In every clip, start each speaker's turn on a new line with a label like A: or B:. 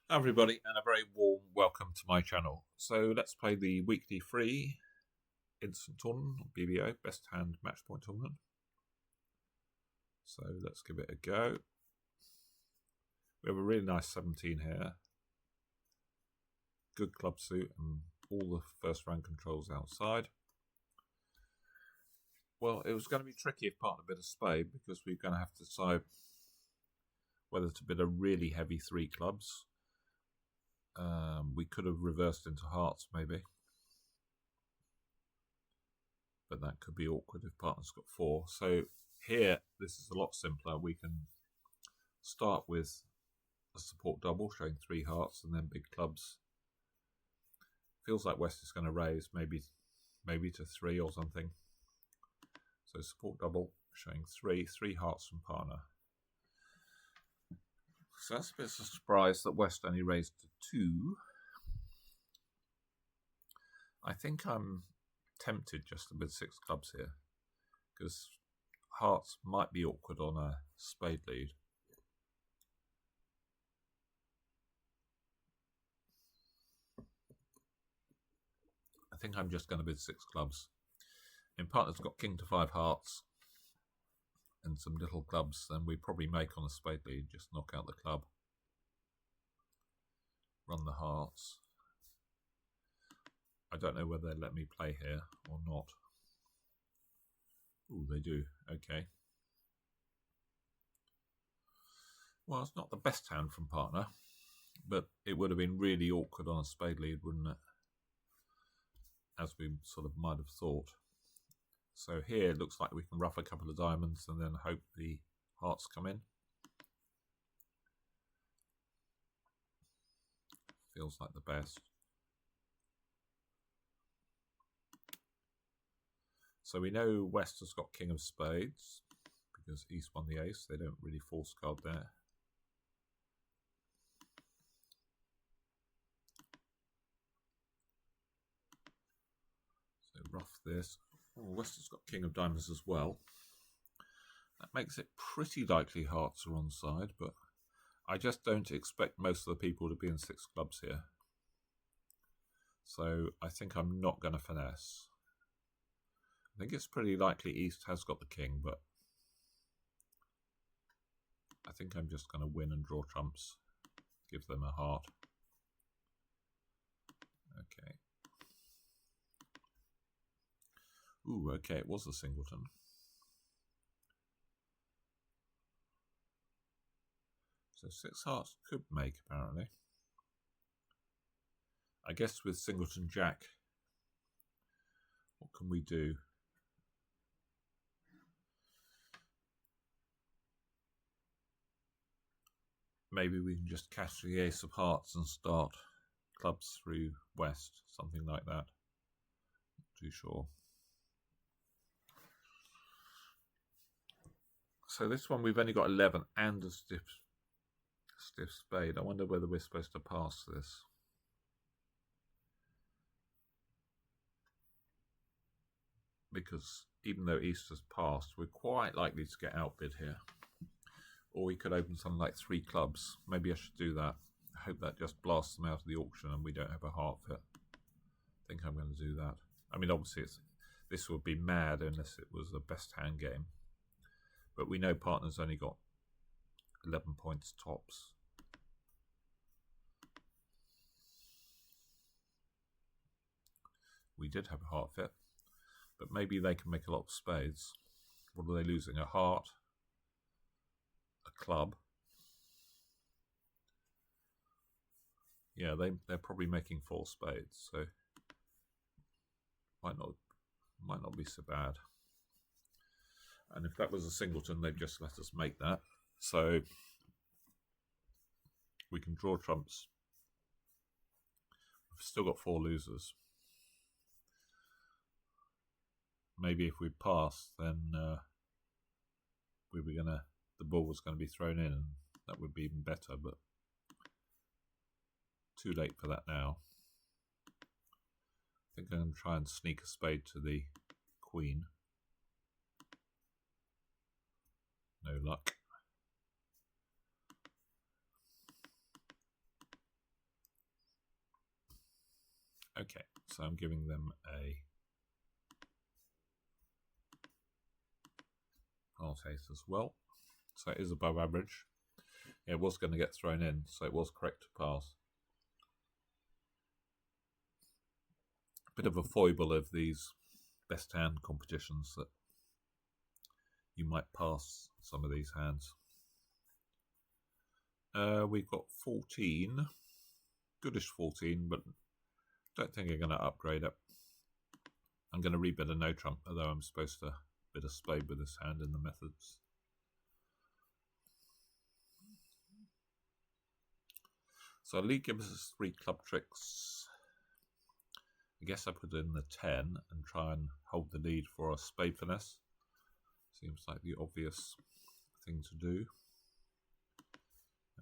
A: Everybody, and a very warm welcome to my channel. So let's play the weekly free instant tournament, BBO, best hand match point tournament. So let's give it a go. We have a really nice 17 here. Good club suit and all the first round controls outside. Well, it was going to be tricky if partner bid a spade because we're going to have to decide whether to bid a really heavy 3 clubs. We could have reversed into hearts maybe, but that could be awkward if partner's got 4. So here, this is a lot simpler. We can start with a support double showing 3 hearts and then big clubs. Feels like West is going to raise maybe to 3 or something. So support double showing 3 hearts from partner. So that's a bit of a surprise that West only raised to 2. I think I'm tempted just to bid 6 clubs here because hearts might be awkward on a spade lead. I think I'm just going to bid 6 clubs. In partner's got king to 5 hearts and some little clubs, then we probably make on a spade lead, just knock out the club, run the hearts. I don't know whether they let me play here or not. Oh, they do. Okay. Well, it's not the best hand from partner, but it would have been really awkward on a spade lead, wouldn't it? As we sort of might have thought. So here it looks like we can ruff a couple of diamonds and then hope the hearts come in. Feels like the best. So we know West has got king of spades because East won the ace. They don't really force card there. So rough this. Oh, West has got king of diamonds as well. That makes it pretty likely hearts are on side, but I just don't expect most of the people to be in 6 clubs here. So I think I'm not going to finesse. I think it's pretty likely East has got the king, but I think I'm just going to win and draw trumps. Give them a heart. Okay. Ooh, okay, it was a singleton. So 6 hearts could make, apparently. I guess with singleton jack, what can we do? Maybe we can just cash the ace of hearts and start clubs through West, something like that. Not too sure. So this one we've only got 11 and a stiff spade. I wonder whether we're supposed to pass this. Because even though East has passed, we're quite likely to get outbid here. Or we could open something like 3 clubs. Maybe I should do that. I hope that just blasts them out of the auction and we don't have a heart fit. I think I'm going to do that. I mean, obviously this would be mad unless it was a best hand game. But we know partner's only got 11 points tops. We did have a heart fit, but maybe they can make a lot of spades. What are they losing? A heart, a club. Yeah, they're probably making 4 spades, so might not be so bad. And if that was a singleton, they'd just let us make that. So we can draw trumps. We've still got 4 losers. Maybe if we pass, then the ball was going to be thrown in, and that would be even better. But too late for that now. I think I'm going to try and sneak a spade to the queen. No luck. Okay, so I'm giving them a heart ace as well. So it is above average. It was going to get thrown in, so it was correct to pass. Bit of a foible of these best hand competitions that you might pass some of these hands. We've got 14, goodish 14, but don't think I'm going to upgrade it. I'm going to rebid a no trump, although I'm supposed to bid a spade with this hand in the methods. So lead gives us 3 club tricks. I guess I put in the 10 and try and hold the lead for a spade finesse. Seems like the obvious thing to do.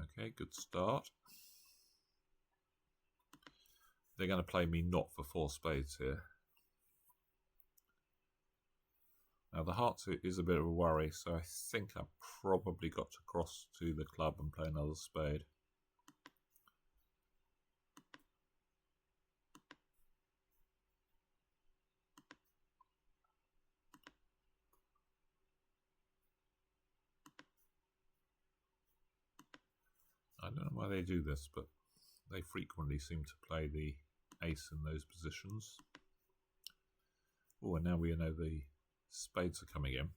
A: Okay, good start. They're going to play me not for 4 spades here. Now the hearts is a bit of a worry, so I think I probably got to cross to the club and play another spade. I don't know why they do this, but they frequently seem to play the ace in those positions. Oh, and now we know the spades are coming in.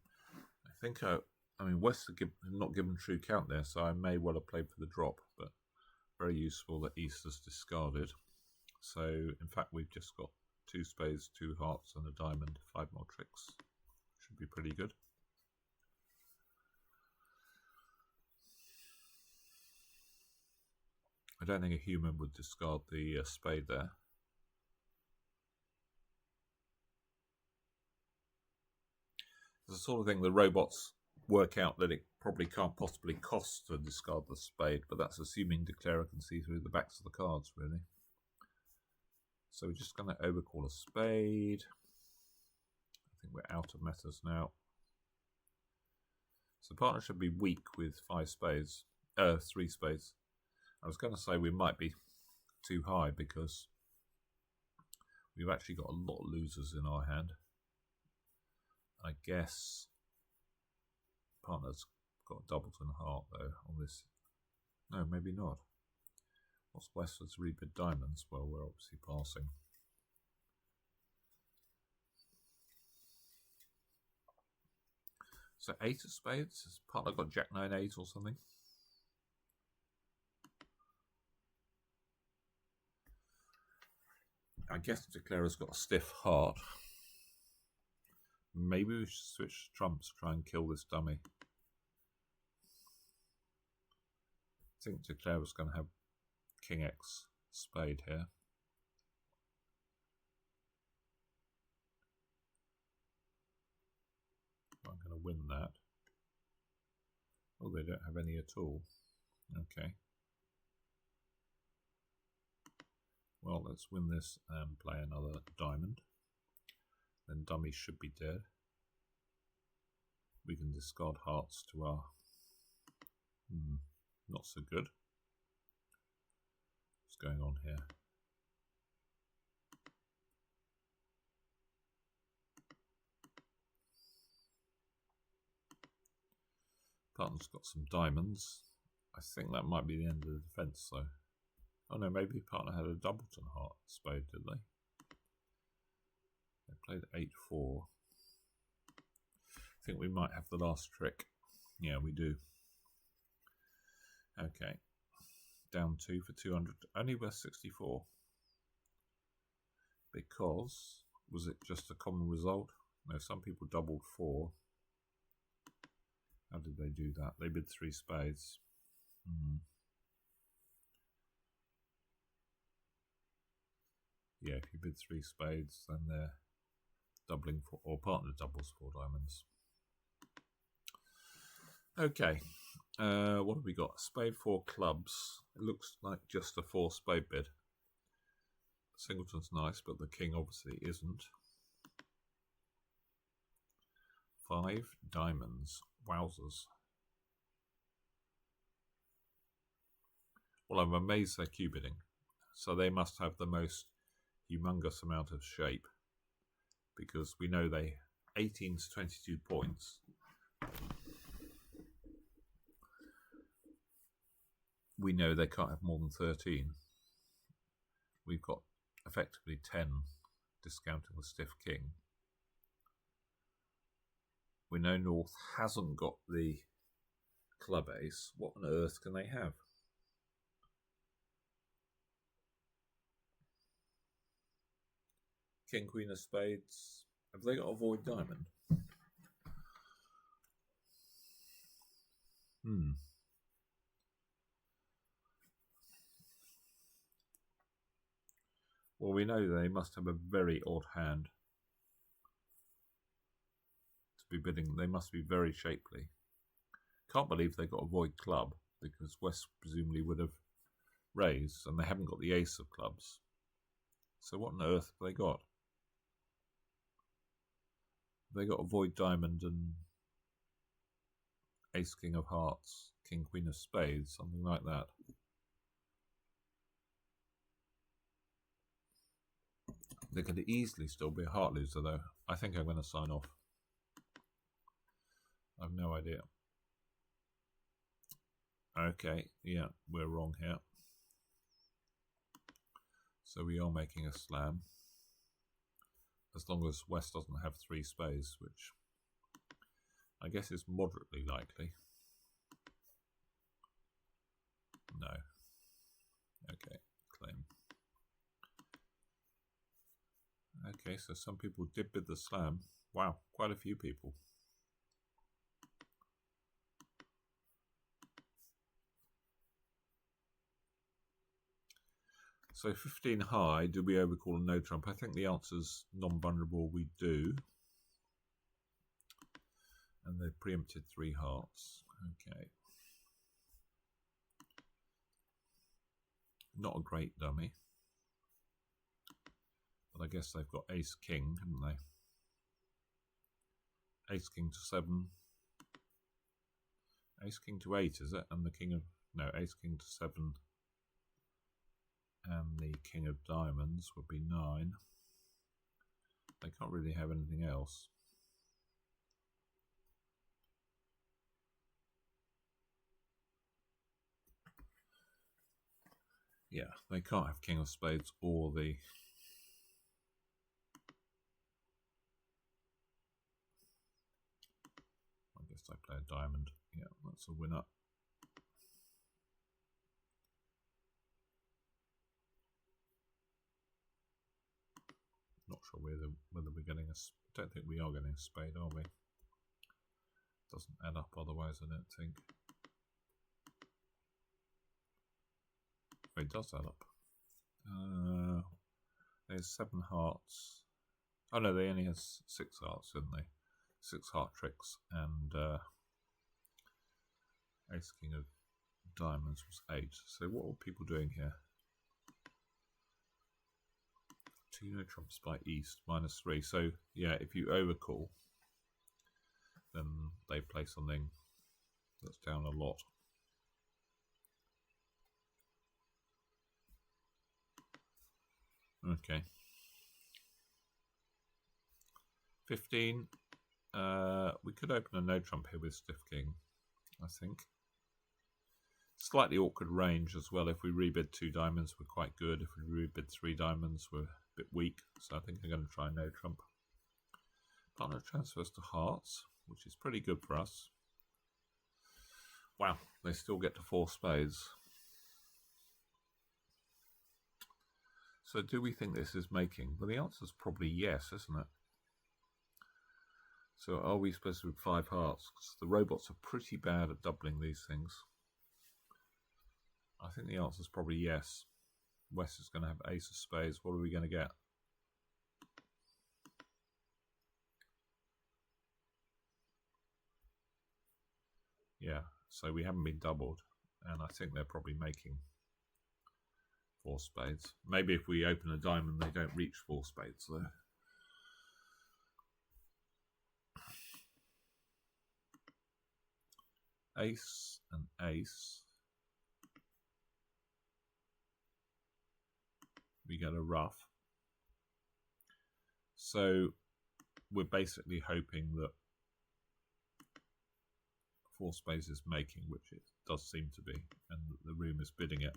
A: I think, I mean, West have not given true count there, so I may well have played for the drop, but very useful that East has discarded. So, in fact, we've just got 2 spades, 2 hearts, and a diamond, 5 more tricks. Should be pretty good. I don't think a human would discard the spade there. It's the sort of thing the robots work out that it probably can't possibly cost to discard the spade, but that's assuming declarer can see through the backs of the cards, really. So we're just going to overcall a spade. I think we're out of metals now. So the partner should be weak with 5 spades, 3 spades. I was going to say we might be too high because we've actually got a lot of losers in our hand. I guess partner's got a doubleton heart though on this. No, maybe not. What's Westward's rebid diamonds? Well, we're obviously passing. So 8 of spades. Has partner got Jack 9-8 or something? I guess the declarer's got a stiff heart. Maybe we should switch trumps to try and kill this dummy. I think declarer's going to have King X spade here. I'm going to win that. Oh, they don't have any at all. Okay. Well, let's win this and play another diamond. Then dummy should be dead. We can discard hearts to our... not so good. What's going on here? Partner's got some diamonds. I think that might be the end of the defence though. Oh no, maybe partner had a doubleton heart spade, did they? They played 8-4. I think we might have the last trick. Yeah, we do. Okay. Down 2 for 200. Only worth 64. Because, was it just a common result? No, some people doubled 4. How did they do that? They bid 3 spades. Yeah, if you bid 3 spades, then they're doubling, or partner doubles 4 diamonds. Okay, what have we got? Spade 4 clubs. It looks like just a 4 spade bid. Singleton's nice, but the king obviously isn't. 5 diamonds. Wowzers. Well, I'm amazed they're Q bidding. So they must have the most humongous amount of shape, because we know they 18 to 22 points. We know they can't have more than 13. We've got effectively 10, discounting the stiff king. We know North hasn't got the club ace. What on earth can they have? King, Queen of Spades. Have they got a void diamond? Well, we know they must have a very odd hand to be bidding. They must be very shapely. Can't believe they got a void club, because West presumably would have raised, and they haven't got the ace of clubs. So what on earth have they got? They got a void diamond and ace king of hearts, king queen of spades, something like that. They could easily still be a heart loser, though. I think I'm going to sign off. I've no idea. Okay, yeah, we're wrong here. So we are making a slam. As long as West doesn't have 3 spades, which I guess is moderately likely. No. Okay, claim. Okay, so some people did bid the slam. Wow, quite a few people. So 15 high, do we overcall a no trump? I think the answer's non-vulnerable, we do. And they preempted 3 hearts. Okay. Not a great dummy. But I guess they've got ace king, haven't they? Ace king to 7. Ace king to 8, is it? And the king of... No, ace king to 7. And the king of diamonds would be 9. They can't really have anything else. Yeah, they can't have king of spades or the... I guess I play a diamond. Yeah, that's a winner. Not sure whether we're getting a... Don't think we are getting a spade, are we? Doesn't add up otherwise, I don't think. Oh, it does add up. There's 7 hearts. Oh no, they only have 6 hearts, didn't they? 6 heart tricks, and ace king of diamonds was 8. So what were people doing here? 2 no trumps by east, -3. So yeah, if you overcall, then they play something that's down a lot. Okay. 15. We could open a no trump here with stiff king, I think. Slightly awkward range as well. If we rebid 2 diamonds, we're quite good. If we rebid 3 diamonds, we're a bit weak. So I think I'm going to try no trump. Partner transfers to hearts, which is pretty good for us. Wow, they still get to 4 spades. So do we think this is making? Well, the answer is probably yes, isn't it? So are we supposed to have 5 hearts? Because the robots are pretty bad at doubling these things. I think the answer is probably yes. West is going to have ace of spades. What are we going to get? Yeah, so we haven't been doubled. And I think they're probably making 4 spades. Maybe if we open a diamond, they don't reach 4 spades there. Ace and ace. We get a rough. So we're basically hoping that four spades is making, which it does seem to be, and the room is bidding it.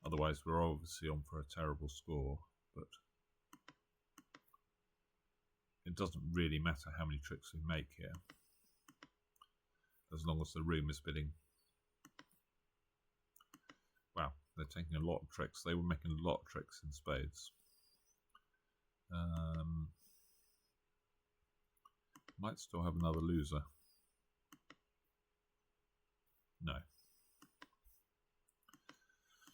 A: Otherwise we're obviously on for a terrible score, but it doesn't really matter how many tricks we make here, as long as the room is bidding. Wow, they're taking a lot of tricks. They were making a lot of tricks in spades. Might still have another loser. No.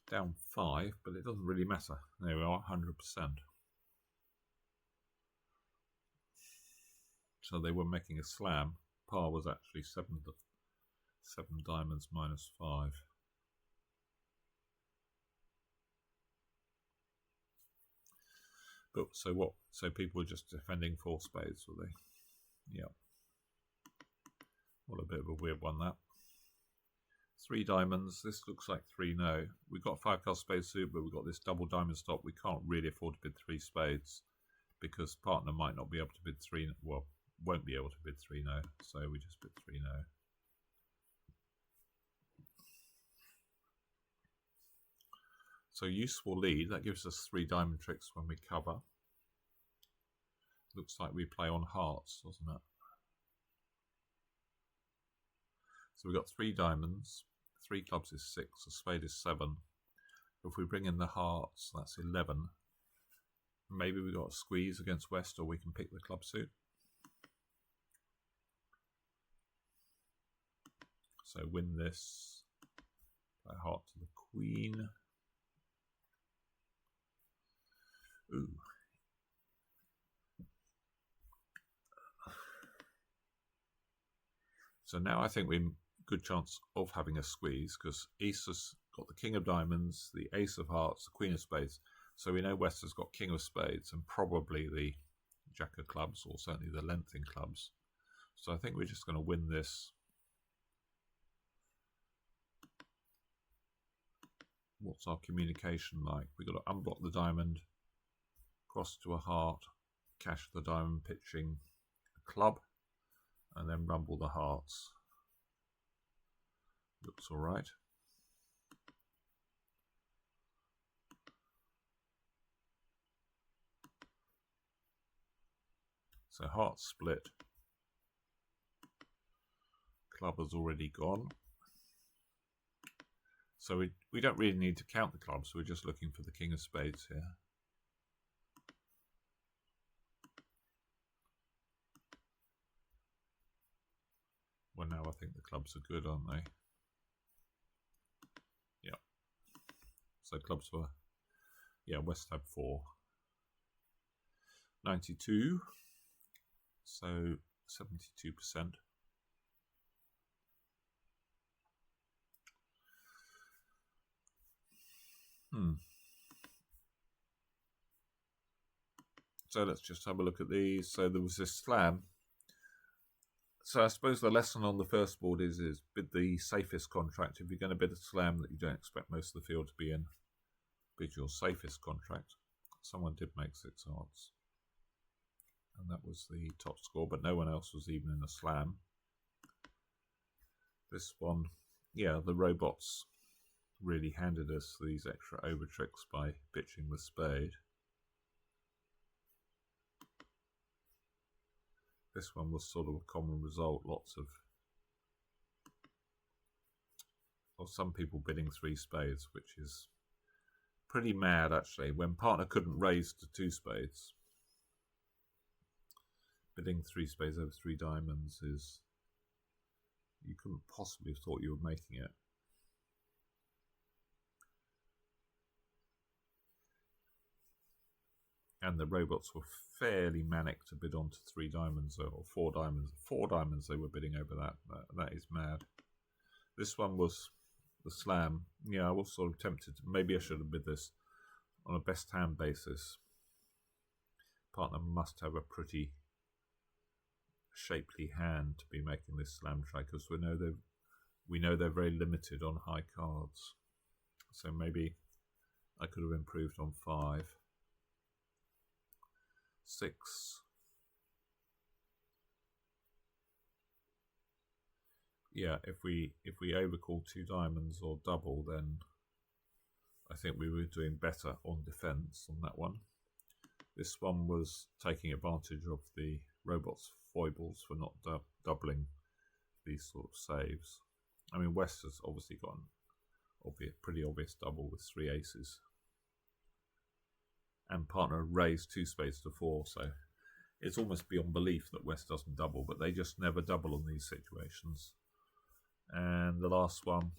A: Down 5, but it doesn't really matter. There we are, 100%. So they were making a slam. Par was actually 7 diamonds minus 5. But so what? So people were just defending four spades, were they? Yeah. What a bit of a weird one, that. 3 diamonds. This looks like 3 no. We've got 5 card spade suit, but we've got this double diamond stop. We can't really afford to bid 3 spades because partner might not be able to bid 3. Well, won't be able to bid 3 no. So we just bid 3 no. So useful lead. That gives us 3 diamond tricks when we cover. Looks like we play on hearts, doesn't it? So we've got 3 diamonds. 3 clubs is 6. A spade is 7. If we bring in the hearts, that's 11. Maybe we got a squeeze against West, or we can pick the club suit. So win this. Play heart to the queen. Ooh. So now I think we're good chance of having a squeeze because East has got the king of diamonds, the ace of hearts, the queen of spades. So we know West has got king of spades and probably the jack of clubs, or certainly the length in clubs. So I think we're just going to win this. What's our communication like? We've got to unblock the diamond, cross to a heart, cash the diamond, pitching a club, and then rumble the hearts. Looks all right. So hearts split. Club has already gone. So we don't really need to count the clubs. We're just looking for the king of spades here. Well, now I think the clubs are good, aren't they? Yeah. So clubs were, yeah, West had 4. 92. So 72%. So let's just have a look at these. So there was this slam. So I suppose the lesson on the first board is bid the safest contract. If you're going to bid a slam that you don't expect most of the field to be in, bid your safest contract. Someone did make 6 hearts. And that was the top score, but no one else was even in a slam. This one, yeah, the robots really handed us these extra over tricks by pitching the spade. This one was sort of a common result, lots of some people bidding 3 spades, which is pretty mad actually. When partner couldn't raise to 2 spades, bidding 3 spades over 3 diamonds is, you couldn't possibly have thought you were making it. And the robots were fairly manic to bid onto 3 diamonds or 4 diamonds. 4 diamonds they were bidding over that. That is mad. This one was the slam. Yeah, I was sort of tempted. Maybe I should have bid this on a best hand basis. Partner must have a pretty shapely hand to be making this slam try, because we know they're very limited on high cards. So maybe I could have improved on 5. 6. Yeah, if we overcall 2 diamonds or double, then I think we were doing better on defense on that one. This one was taking advantage of the robot's foibles for not doubling these sort of saves. I mean, West has obviously got an pretty obvious double with 3 aces. And partner raised 2 spades to 4, so it's almost beyond belief that West doesn't double, but they just never double on these situations. And the last one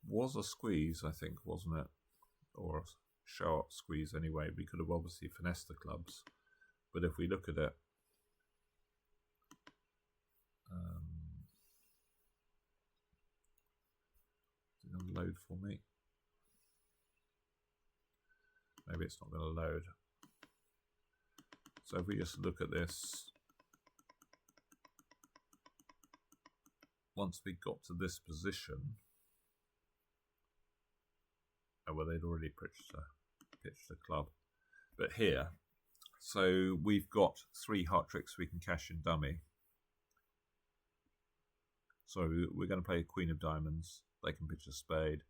A: was a squeeze, I think, wasn't it? Or a show-up squeeze anyway. We could have obviously finessed the clubs, but if we look at it, is it going to load for me? Maybe it's not going to load. So if we just look at this, once we got to this position, oh well, they'd already pitched a club. But here, so we've got 3 heart tricks we can cash in dummy. So we're going to play a queen of diamonds. They can pitch a spade.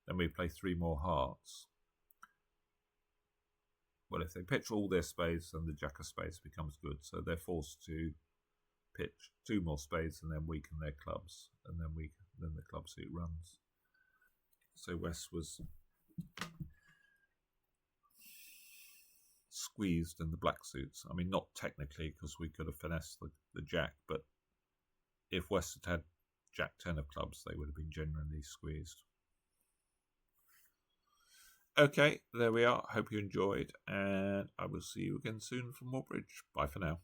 A: Then we play 3 more hearts. Well, if they pitch all their spades, then the jack of spades becomes good. So they're forced to pitch 2 more spades and then weaken their clubs, and then the club suit runs. So West was squeezed in the black suits. I mean, not technically, because we could have finessed the jack, but if West had had jack 10 of clubs, they would have been genuinely squeezed. Okay, there we are. Hope you enjoyed, and I will see you again soon from Morbridge. Bye for now.